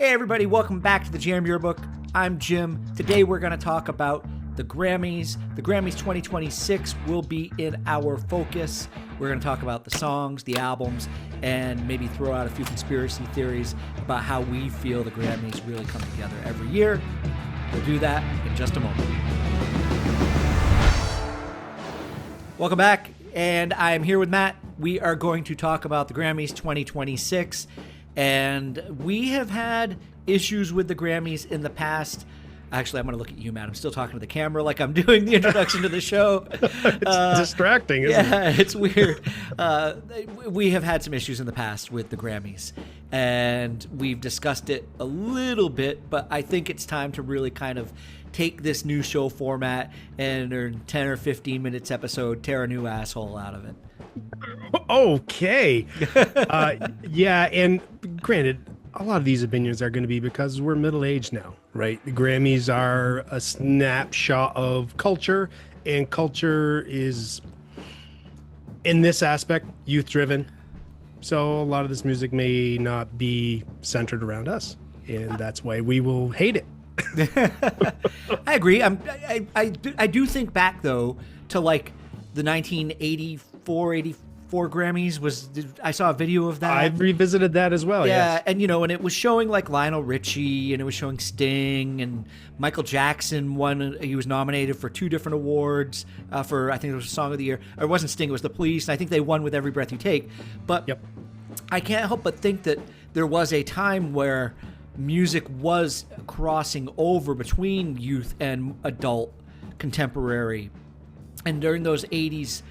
Hey everybody, welcome back to the JAM Yearbook. I'm Jim. Today we're going to talk about the Grammys. The Grammys 2026 will be in our focus. We're going to talk about the songs, the albums, and maybe throw out a few conspiracy theories about how we feel the Grammys really come together every year. We'll do that in just a moment. Welcome back, and I am here with Matt. We are going to talk about the Grammys 2026. And we have had issues with the Grammys in the past. Actually, I'm going to look at you, Matt. I'm still talking to the camera like I'm doing the introduction to the show. It's distracting, isn't it? Yeah, it's weird. We have had some issues in the past with the Grammys, and we've discussed it a little bit, but I think it's time to really kind of take this new show format and in 10 or 15 minutes episode, tear a new asshole out of it. Okay. Yeah, and granted, a lot of these opinions are going to be because we're middle-aged now, right? The Grammys are a snapshot of culture, and culture is, in this aspect, youth-driven. So a lot of this music may not be centered around us, and that's why we will hate it. I agree. I do think back, though, to like the 1984, 84 Grammys. I saw a video of that. I've revisited that as well. Yeah, yes. and and it was showing like Lionel Richie, and it was showing Sting, and Michael Jackson won. He was nominated for 2 different awards for, I think it was Song of the Year. Or it wasn't Sting, it was The Police. And I think they won with Every Breath You Take. But Yep. I can't help but think that there was a time where music was crossing over between youth and adult contemporary. And during those 80s,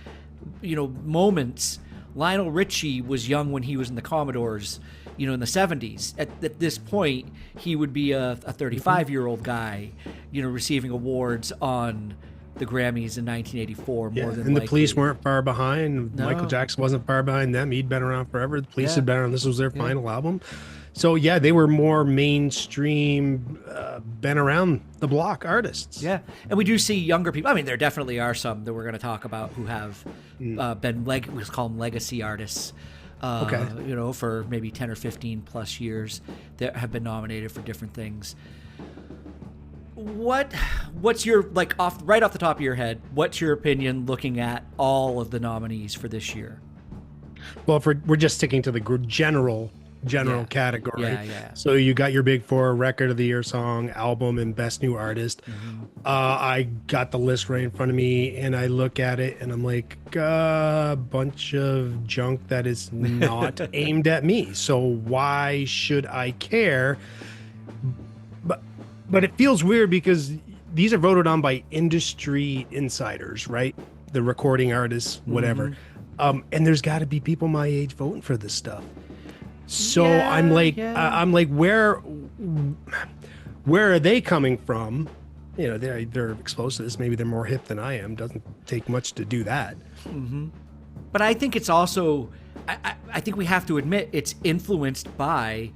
moments, Lionel Richie was young when he was in the Commodores, in the 70s. At this point, he would be a 35-year-old guy, receiving awards on the Grammys in 1984. Yeah, More than and the likely. Police weren't far behind. No. Michael Jackson wasn't far behind them. He'd been around forever. The Police Yeah. had been around. This was their final album. So, yeah, they were more mainstream, been around the block artists. Yeah, and we do see younger people. I mean, there definitely are some that we're going to talk about who have been, we call them legacy artists, Okay. for maybe 10 or 15 plus years that have been nominated for different things. What's your, right off the top of your head, what's your opinion looking at all of the nominees for this year? Well, if we're just sticking to the general category. Yeah. So you got your big 4: Record of the Year, Song, Album, and Best New Artist. I got the list right in front of me, and I look at it, and I'm like, a bunch of junk that is not aimed at me. So why should I care? But it feels weird because these are voted on by industry insiders, right? The recording artists, whatever. And there's got to be people my age voting for this stuff. So I'm like, where are they coming from? They're exposed to this. Maybe they're more hip than I am. Doesn't take much to do that. But I think it's also, I think we have to admit it's influenced by,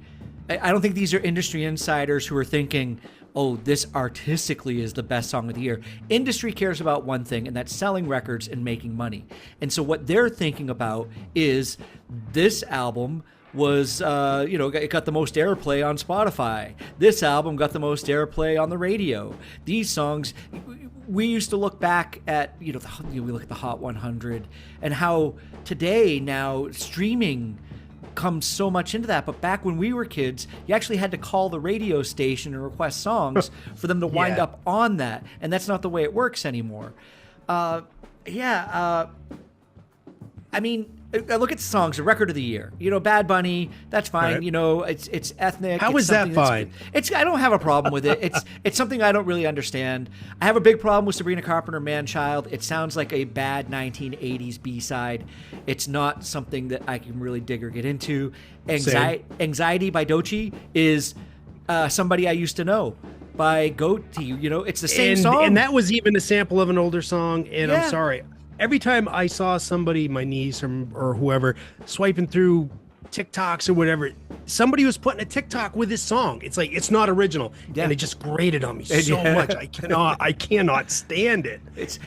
I don't think these are industry insiders who are thinking, oh, this artistically is the best song of the year. Industry cares about one thing, and that's selling records and making money. And so what they're thinking about is this album was, it got the most airplay on Spotify. This album got the most airplay on the radio. These songs, we used to look back at, we look at the Hot 100 and how today now streaming comes so much into that. But back when we were kids, you actually had to call the radio station and request songs for them to wind up on that. And that's not the way it works anymore. I mean, I look at the songs, the record of the year. Bad Bunny, that's fine. Right. It's ethnic. How is that fine? I don't have a problem with it. It's something I don't really understand. I have a big problem with Sabrina Carpenter, Man Child. It sounds like a bad 1980s B-side. It's not something that I can really dig or get into. Anxiety by Doechii is Somebody I Used to Know by Goatee. It's the same song. And that was even a sample of an older song. And I'm sorry. Every time I saw somebody, my niece or whoever, swiping through TikToks or whatever, somebody was putting a TikTok with this song. It's like, it's not original. Yeah. And it just grated on me so much. I cannot stand it. It's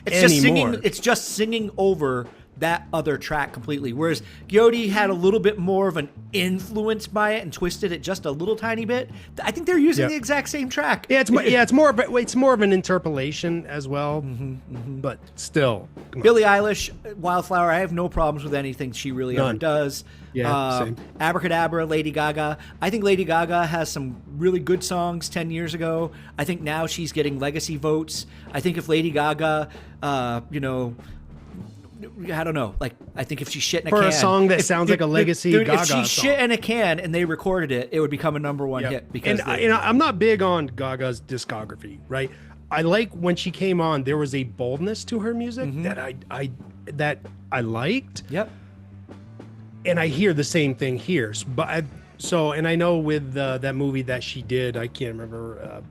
just singing over that other track completely. Whereas Gyodi had a little bit more of an influence by it and twisted it just a little tiny bit. I think they're using the exact same track. Yeah, it's more of an interpolation as well. But still, Billie Eilish, Wildflower. I have no problems with anything she really ever does. Yeah, same. Abracadabra, Lady Gaga. I think Lady Gaga has some really good songs 10 years ago. I think now she's getting legacy votes. I think if Lady Gaga, I don't know. Like, I think if she shit in a can. For a song that sounds like a legacy Gaga if she song. shit in a can and they recorded it, it would become a number one hit. Because I'm not big on Gaga's discography, right? I like when she came on, there was a boldness to her music that I liked. Yep. And I hear the same thing here. And I know with that movie that she did, I can't remember,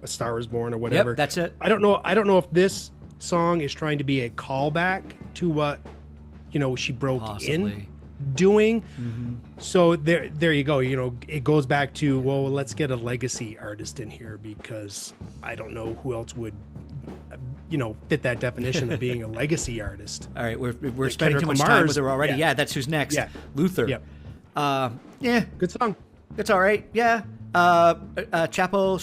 A Star Is Born or whatever. Yep, that's it. I don't know if this song is trying to be a callback to what she broke in doing. So there you go. It goes back to, well, let's get a legacy artist in here, because I don't know who else would fit that definition of being a legacy artist. All right, we're spending too much time with her already. Yeah, that's who's next. Yeah. Luther. Yep. Good song. It's all right. Yeah. Chappelle,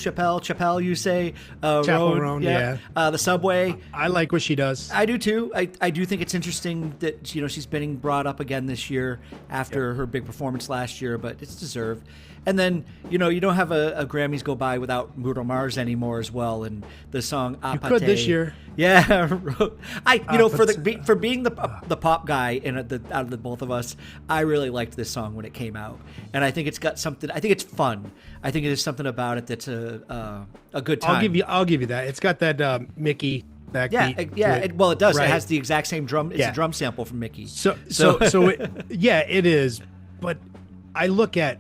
you say. Roan, The Subway. I like what she does. I do too. I do think it's interesting that she's been brought up again this year after her big performance last year, but it's deserved. And then you don't have a Grammys go by without Bruno Mars anymore as well, and the song Apate. You could this year. Yeah, for being the pop guy out of the both of us, I really liked this song when it came out, and I think it's got something. I think it's fun. I think there's something about it that's a good time. I'll give you that. It's got that Mickey backbeat. It does. Right. It has the exact same drum. It's a drum sample from Mickey. It is. But I look at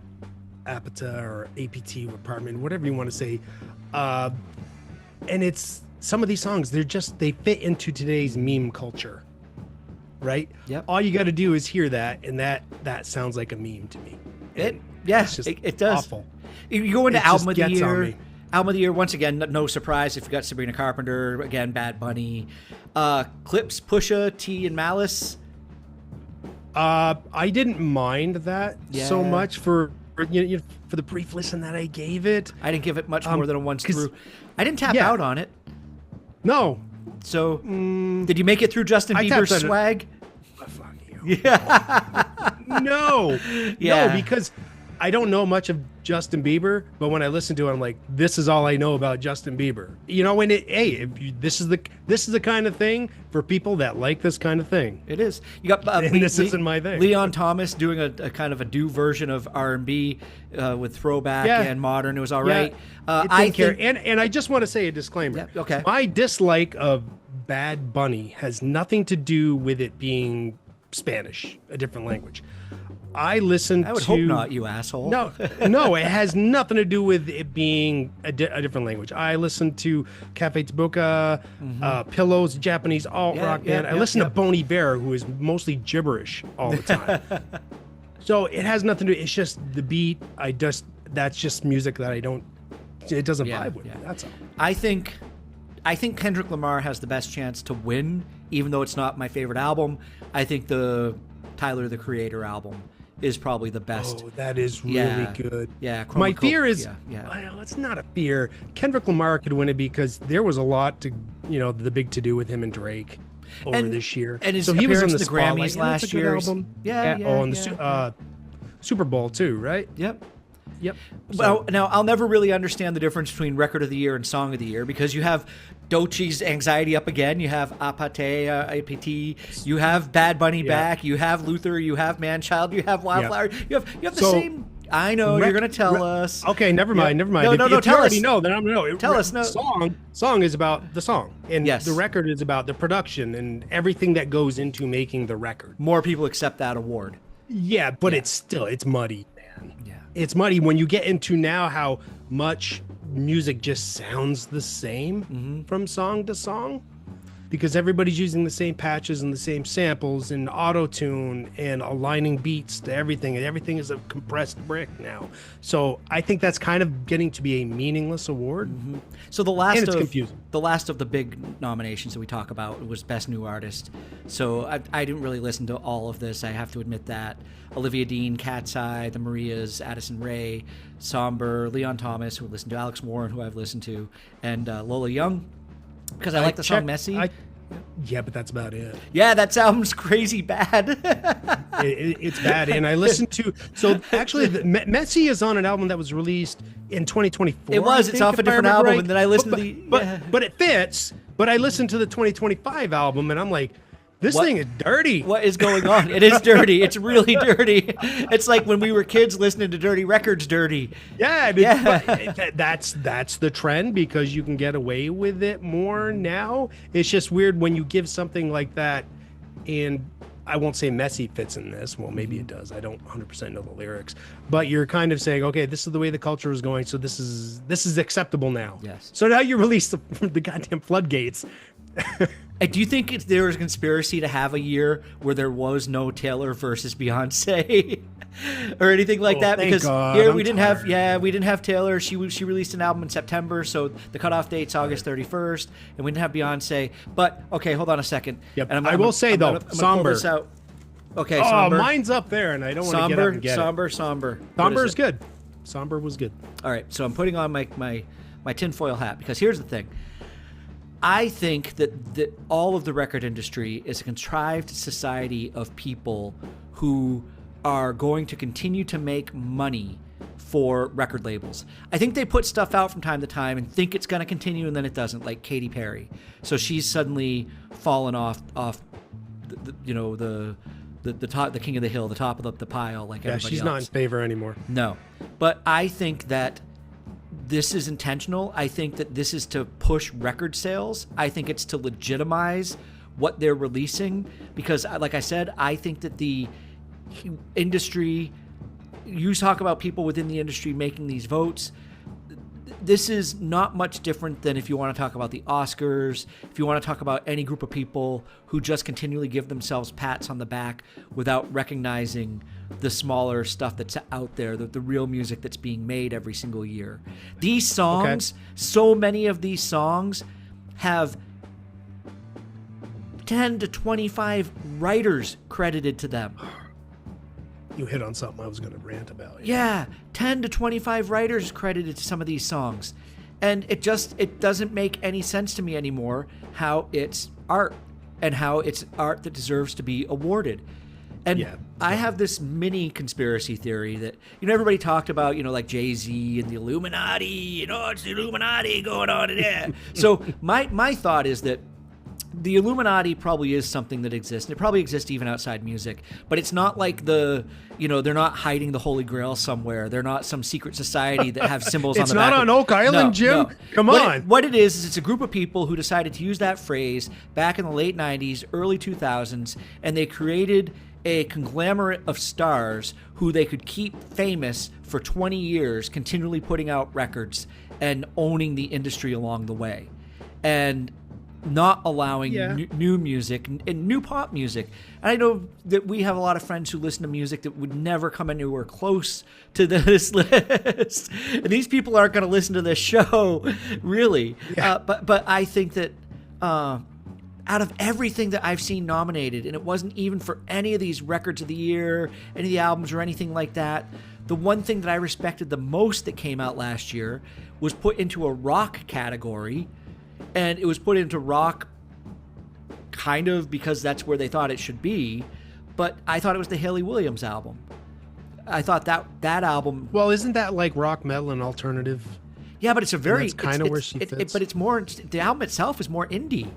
Apata or APT apartment, whatever you want to say, and it's some of these songs. They fit into today's meme culture, right? Yep. All you got to do is hear that, and that sounds like a meme to me. It does. Awful. You go into album of the year. Album of the year, once again, no surprise if you got Sabrina Carpenter, again, Bad Bunny. Clips, Pusha, T, and Malice. I didn't mind that so much for the brief listen that I gave it. I didn't give it much more than a once through. I didn't tap out on it. No. So, did you make it through Justin Bieber's swag? Fuck you. Yeah. No. No, because I don't know much of Justin Bieber, but when I listen to it, I'm like, this is all I know about Justin Bieber. This is the kind of thing for people that like this kind of thing. It is. You got this isn't my thing. Leon Thomas doing a kind of a do version of R&B with throwback and modern. It was all right. I care. And I just want to say a disclaimer. Yeah, okay. My dislike of Bad Bunny has nothing to do with it being Spanish, a different language. I would hope not, you asshole. No, it has nothing to do with it being a different language. I listen to Cafe Tabuka, Pillows, Japanese alt rock band. I listen to Bon Iver, who is mostly gibberish all the time. So it has nothing to do. It's just the beat. That's just music that it doesn't vibe with me. That's all. I think Kendrick Lamar has the best chance to win, even though it's not my favorite album. I think the Tyler, the Creator album is probably the best. Oh, that is really good. Yeah. My fear is, well, it's not a fear. Kendrick Lamar could win it because there was a lot to, the big to do with him and Drake over this year. And he was in the Grammys last year. The Super Bowl too, right? Yep. So, well, now I'll never really understand the difference between Record of the Year and Song of the Year, because you have Doechie's Anxiety Up Again, you have Apate, APT, you have Bad Bunny back, you have Luther, you have Manchild, you have Wildflower, you have the same. I know you're gonna tell us. Okay, never mind. No, if tell us. No, then I'm no. Tell us. No. Song is about the song, and the record is about the production and everything that goes into making the record. More people accept that award. Yeah, but it's muddy, man. Yeah, it's muddy when you get into now how much music just sounds the same from song to song. because everybody's using the same patches and the same samples and auto-tune and aligning beats to everything, and everything is a compressed brick now. So I think that's kind of getting to be a meaningless award. So the And it's confusing. last of the big nominations that we talk about was Best New Artist. So I didn't really listen to all of this. I have to admit that. Olivia Dean, Cat's Eye, The Marias, Addison Rae, Somber, Leon Thomas, who I listened to, Alex Warren, who I've listened to, and Lola Young, because I like the song Messy. Yeah, but that's about it. Yeah, that album's crazy bad. It's bad. And I listened to, so actually Messy is on an album that was released in 2024. It was. It's off a different album. And then I listened to the... But it fits. But I listened to the 2025 album and I'm like, this thing is dirty. What is going on? It is dirty. It's really dirty. It's like when we were kids listening to Dirty Records dirty. Yeah, but that's the trend, because you can get away with it more now. It's just weird when you give something like that, and I won't say Messy fits in this. Well, maybe it does. I don't 100% know the lyrics. But you're kind of saying, okay, this is the way the culture is going, so this is acceptable now. Yes. So now you release the goddamn floodgates. Do you think there was a conspiracy to have a year where there was no Taylor versus Beyonce or anything like that? Thank Because God, here I'm we didn't tired. have Taylor. She released an album in September, so the cutoff date's August 31st, and we didn't have Beyonce. But okay, hold on a second. Yep. And I will say though, I'm gonna pull Somber. this out. Okay, Oh, Somber. mine's up there, and I don't want to get up and get Somber. Somber is good. Somber was good. All right, so I'm putting on my tinfoil hat, because here's the thing. I think that all of the record industry is a contrived society of people who are going to continue to make money for record labels. I think they put stuff out from time to time and think it's going to continue, and then it doesn't, like Katy Perry. So she's suddenly fallen off the top, the king of the hill, the top of the pile, like everybody else. She's not in favor anymore. No. But I think that this is intentional. I think that this is to push record sales. I think it's to legitimize what they're releasing, because, like I said, I think that the industry, you talk about people within the industry making these votes. This is not much different than if you want to talk about the Oscars, if you want to talk about any group of people who just continually give themselves pats on the back without recognizing the smaller stuff that's out there, the real music that's being made every single year. These songs, so many of these songs have 10 to 25 writers credited to them. You hit on something I was going to rant about. Yeah, 10 to 25 writers credited to some of these songs. And it doesn't make any sense to me anymore how it's art, and how it's art that deserves to be awarded. And Yeah. I have this mini conspiracy theory that, everybody talked about, like Jay-Z and the Illuminati, it's the Illuminati going on in there. So my thought is that the Illuminati probably is something that exists, and it probably exists even outside music, but it's not like they're not hiding the Holy Grail somewhere. They're not some secret society that have symbols on the back. It's not on Oak Island, Jim. No. Come on. What it is it's a group of people who decided to use that phrase back in the late 90s, early 2000s, and they created a conglomerate of stars who they could keep famous for 20 years, continually putting out records and owning the industry along the way. And not allowing new music and new pop music. And I know that we have a lot of friends who listen to music that would never come anywhere close to this list. And these people aren't going to listen to this show, really. Yeah. But I think that out of everything that I've seen nominated, and it wasn't even for any of these records of the year, any of the albums or anything like that, the one thing that I respected the most that came out last year was put into a rock category. And it was put into rock kind of because that's where they thought it should be. But I thought it was the Hayley Williams album. I thought that album... Well, isn't that like rock, metal, and alternative? Yeah, but it's a very... That's kind of where she fits. But it's more... The album itself is more indie.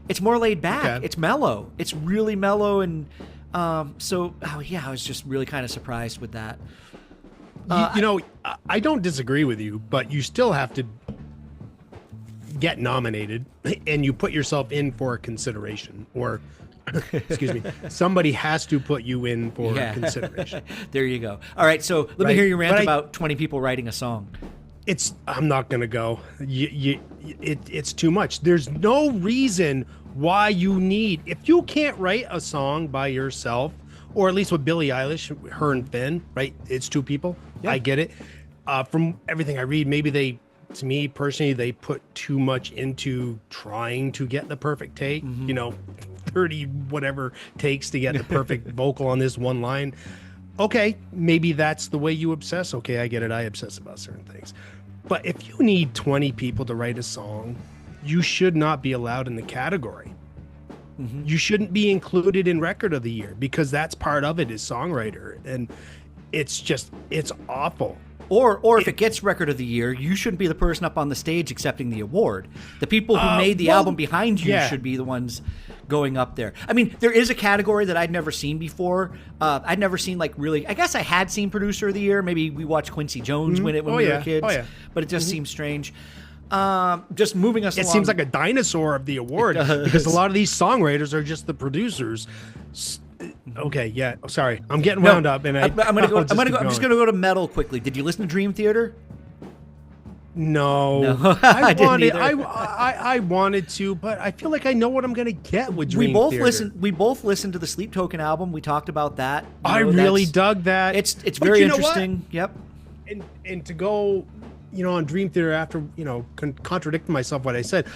It's more laid back. Okay. It's mellow. It's really mellow. And I was just really kind of surprised with that. I don't disagree with you, but you still have to get nominated, and you put yourself in for consideration, or excuse me, somebody has to put you in for consideration. There you go. All right, so let me hear you rant about 20 people writing a song. I'm not gonna go. It's too much. There's no reason why you need, if you can't write a song by yourself, or at least with Billie Eilish, her and Finn, right? It's two people. Yeah. I get it. From everything I read, maybe to me personally, they put too much into trying to get the perfect take. 30 whatever takes to get the perfect vocal on this one line. Okay, maybe that's the way you obsess. Okay, I get it. I obsess about certain things. But if you need 20 people to write a song, you should not be allowed in the category. You shouldn't be included in Record of the Year, because that's part of it is songwriter. And it's awful. Or if it gets Record of the Year, you shouldn't be the person up on the stage accepting the award. The people who made the album behind you should be the ones going up there. I mean, there is a category that I'd never seen before. I'd never seen I guess I had seen Producer of the Year. Maybe we watched Quincy Jones win it when we were kids. But it just seems strange. Just moving us along. It seems like a dinosaur of the award because a lot of these songwriters are just the producers. Okay, yeah. Sorry, I'm getting wound up, and I'm just gonna go to metal quickly. Did you listen to Dream Theater? No. I didn't either. I wanted to, but I feel like I know what I'm gonna get with Dream Theater. We both listened to the Sleep Token album. We talked about that. I really dug that. It's very interesting. Yep. And to go, on Dream Theater after contradicting myself what I said.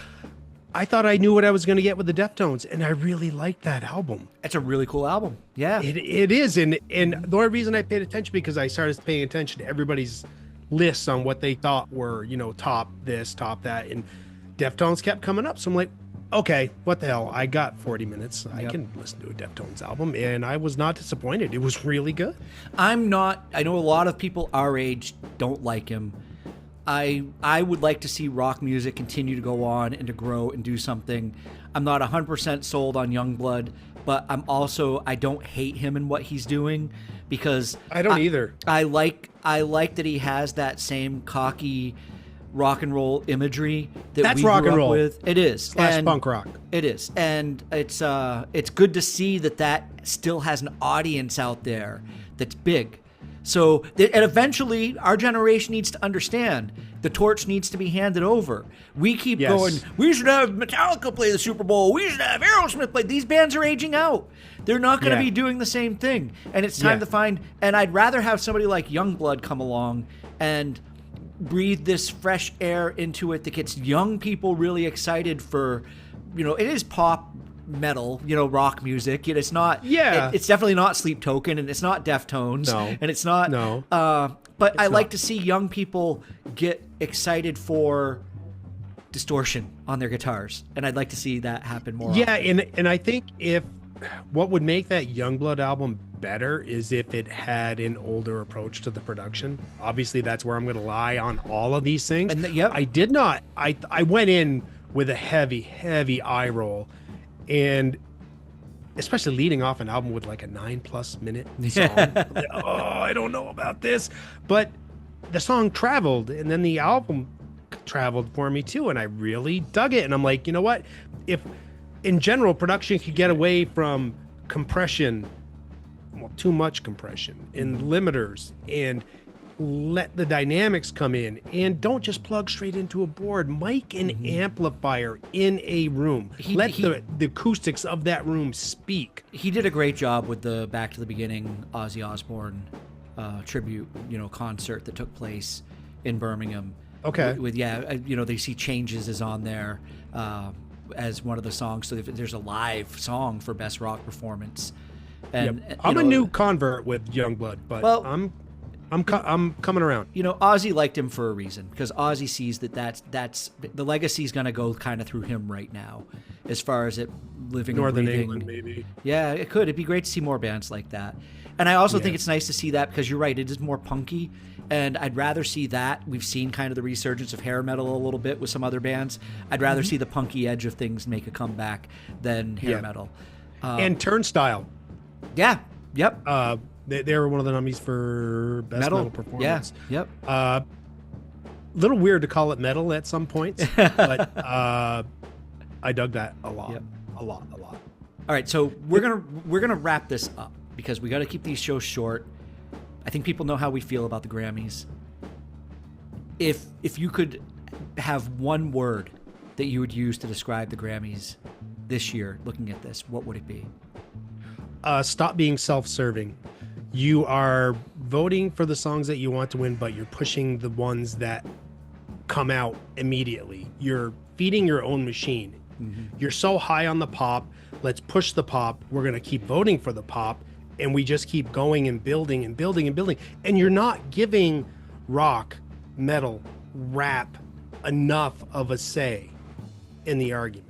I thought I knew what I was going to get with the Deftones, and I really liked that album. It's a really cool album. Yeah. It is. And the only reason I paid attention, because I started paying attention to everybody's lists on what they thought were, top this, top that, and Deftones kept coming up. So I'm like, okay, what the hell? I got 40 minutes. I can listen to a Deftones album, and I was not disappointed. It was really good. I know a lot of people our age don't like him. I would like to see rock music continue to go on and to grow and do something. I'm not 100% sold on Youngblood, but I don't hate him and what he's doing, because I don't either. I like that he has that same cocky rock and roll imagery that we grew up with. It is. / punk rock. It is. And it's good to see that still has an audience out there that's big. So, and eventually, our generation needs to understand the torch needs to be handed over. We keep going, we should have Metallica play the Super Bowl. We should have Aerosmith play. These bands are aging out. They're not going to be doing the same thing. And it's time to find, and I'd rather have somebody like Youngblood come along and breathe this fresh air into it that gets young people really excited for, it is pop metal, rock music. It's not. It's definitely not Sleep Token, and it's not Deftones, and it's not. No. But I like to see young people get excited for distortion on their guitars, and I'd like to see that happen more. Yeah, and I think what would make that Youngblood album better is if it had an older approach to the production. Obviously, that's where I'm going to lie on all of these things. And I did not. I went in with a heavy eye roll. And especially leading off an album with like a 9+ minute song. I don't know about this. But the song traveled, and then the album traveled for me too. And I really dug it. And I'm like, you know what? If in general production could get away from compression, too much compression, and limiters, and let the dynamics come in, and don't just plug straight into a board. Mic an amplifier in a room. Let the acoustics of that room speak. He did a great job with the Back to the Beginning Ozzy Osbourne tribute, concert that took place in Birmingham. Okay. They see Changes is on there as one of the songs. So there's a live song for best rock performance. And I'm a new convert with Youngblood, but I'm coming around. Ozzy liked him for a reason, because Ozzy sees that's the legacy's going to go kind of through him right now, as far as it living Northern and breathing. England, maybe. Yeah, it could. It'd be great to see more bands like that. And I also think it's nice to see that, because you're right, it is more punky, and I'd rather see that. We've seen kind of the resurgence of hair metal a little bit with some other bands. I'd rather see the punky edge of things make a comeback than hair metal. And Turnstile. Yeah. Yep. They were one of the nominees for best metal performance. Yeah. Yep. Little weird to call it metal at some points, but I dug that a lot. Yep. A lot. All right, so we're gonna wrap this up, because we got to keep these shows short. I think people know how we feel about the Grammys. if you could have one word that you would use to describe the Grammys this year, looking at this, what would it be? Stop being self-serving. You are voting for the songs that you want to win, but you're pushing the ones that come out immediately. You're feeding your own machine. You're so high on the pop. Let's push the pop. We're going to keep voting for the pop. And we just keep going and building and building and building. And you're not giving rock, metal, rap enough of a say in the argument.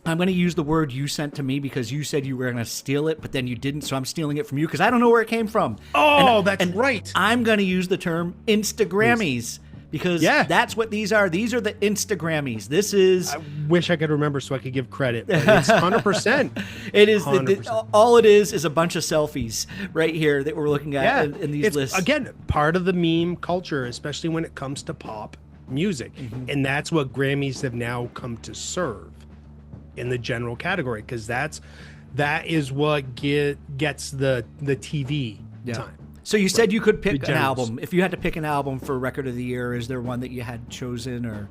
I'm going to use the word you sent to me because you said you were going to steal it, but then you didn't. So I'm stealing it from you because I don't know where it came from. Oh, that's right. I'm going to use the term Instagrammys because that's what these are. These are the Instagrammys. This is... I wish I could remember so I could give credit. But it's 100%. It is. All it is a bunch of selfies right here that we're looking at in these lists. Again, part of the meme culture, especially when it comes to pop music. And that's what Grammys have now come to serve in the general category, because that is what gets the TV time. So you said you could pick an album. If you had to pick an album for Record of the Year, is there one that you had chosen, or?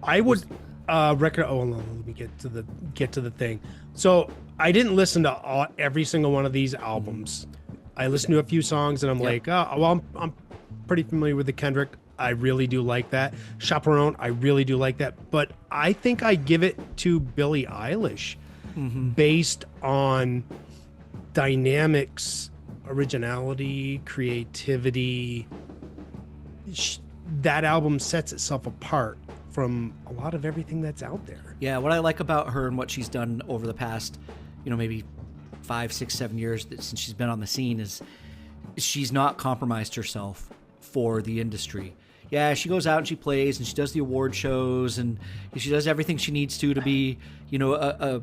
I would record. Oh, let me get to the thing. So I didn't listen to every single one of these albums. I listened to a few songs, and I'm like, oh, well, I'm pretty familiar with the Kendrick. I really do like that. Chaperone, I really do like that. But I think I give it to Billie Eilish based on dynamics, originality, creativity. That album sets itself apart from a lot of everything that's out there. Yeah, what I like about her and what she's done over the past, maybe 5, 6, 7 years since she's been on the scene is she's not compromised herself for the industry. Yeah, she goes out and she plays and she does the award shows and she does everything she needs to be, a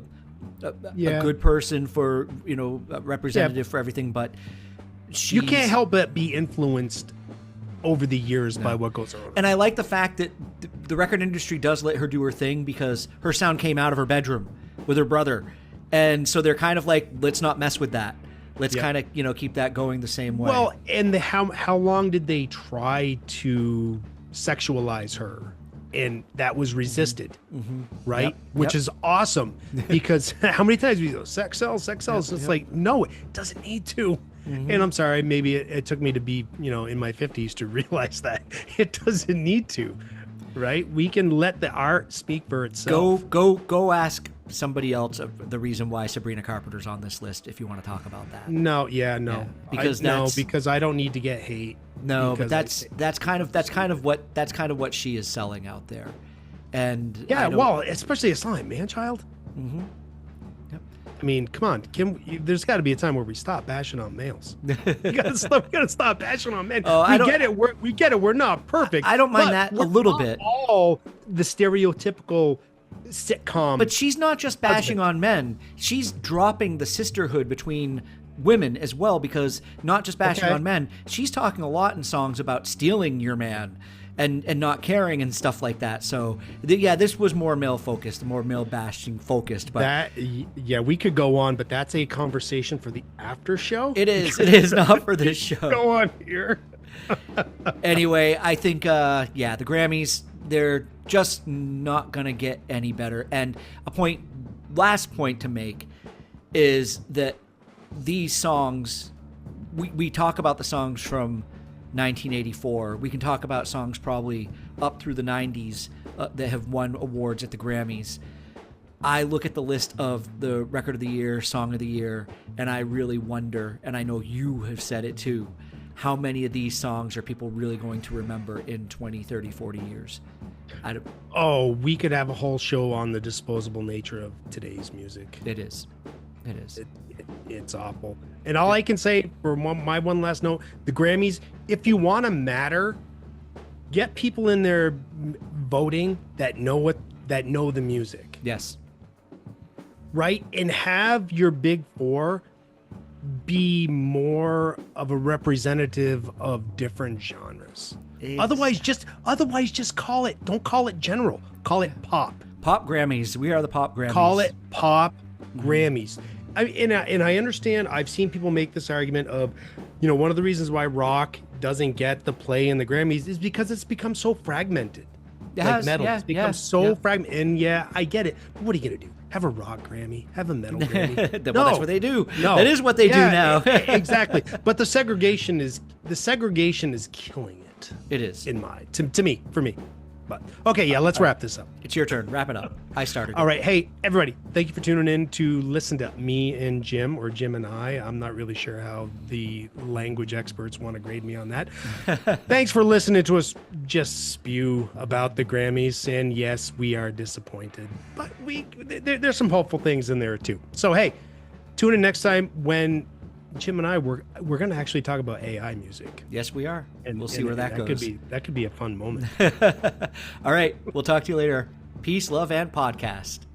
good person for, a representative for everything. But you can't help but be influenced over the years by what goes on. And I like the fact that the record industry does let her do her thing because her sound came out of her bedroom with her brother. And so they're kind of like, let's not mess with that. Let's kind of, keep that going the same way. Well, and how long did they try to sexualize her? And that was resisted, right? Which is awesome because how many times we go, sex sells? It's like, no, it doesn't need to. And I'm sorry, maybe it took me to be, in my 50s to realize that it doesn't need to, right? We can let the art speak for itself. Go ask somebody else the reason why Sabrina Carpenter's on this list if you want to talk about that. No. Because because I don't need to get hate. No, but that's kind of what she is selling out there. And especially a song, Man-Child. I mean, come on, there's got to be a time where we stop bashing on males. We gotta stop bashing on men. We get it. We're not perfect. I don't mind that a little bit. All the stereotypical sitcom. But she's not just bashing on men. She's dropping the sisterhood between women as well, because not just bashing on men. She's talking a lot in songs about stealing your man and not caring and stuff like that. So this was more male focused, more male bashing focused. But we could go on, but that's a conversation for the after show. It is. It is not for this show. Go on here. Anyway, I think the Grammys, they're just not gonna get any better. And last point to make is that these songs, we talk about the songs from 1984. We can talk about songs probably up through the 90s that have won awards at the Grammys. I look at the list of the Record of the Year, Song of the Year, and I really wonder, and I know you have said it too, how many of these songs are people really going to remember in 20, 30, 40 years? We could have a whole show on the disposable nature of today's music. It is. It's awful. And all I can say for my one last note, the Grammys, if you want to matter, get people in there voting that know the music. Yes. Right? And have your big four be more of a representative of different genres. Otherwise just call it, don't call it general, call it pop. Pop Grammys. We are the Pop Grammys. Call it Pop Grammys. And I understand, I've seen people make this argument of, one of the reasons why rock doesn't get the play in the Grammys is because it's become so fragmented. It Like has, metal, yeah, it's become yeah, so yeah. fragmented. And yeah, I get it. But what are you gonna do? Have a rock Grammy? Have a metal Grammy? Well, that's what they do. No, That is what they do now. Exactly. But the segregation is killing it. It is. For me. But okay, yeah, let's wrap this up. It's your turn. Wrap it up. I started. All right. Hey, everybody, thank you for tuning in to listen to me and Jim, or Jim and I. I'm not really sure how the language experts want to grade me on that. Thanks for listening to us just spew about the Grammys. And yes, we are disappointed, but there's some hopeful things in there too. So, hey, tune in next time when Jim and I, we're going to actually talk about AI music. Yes, we are. And we'll see where that goes. That could be a fun moment. All right. We'll talk to you later. Peace, love, and podcast.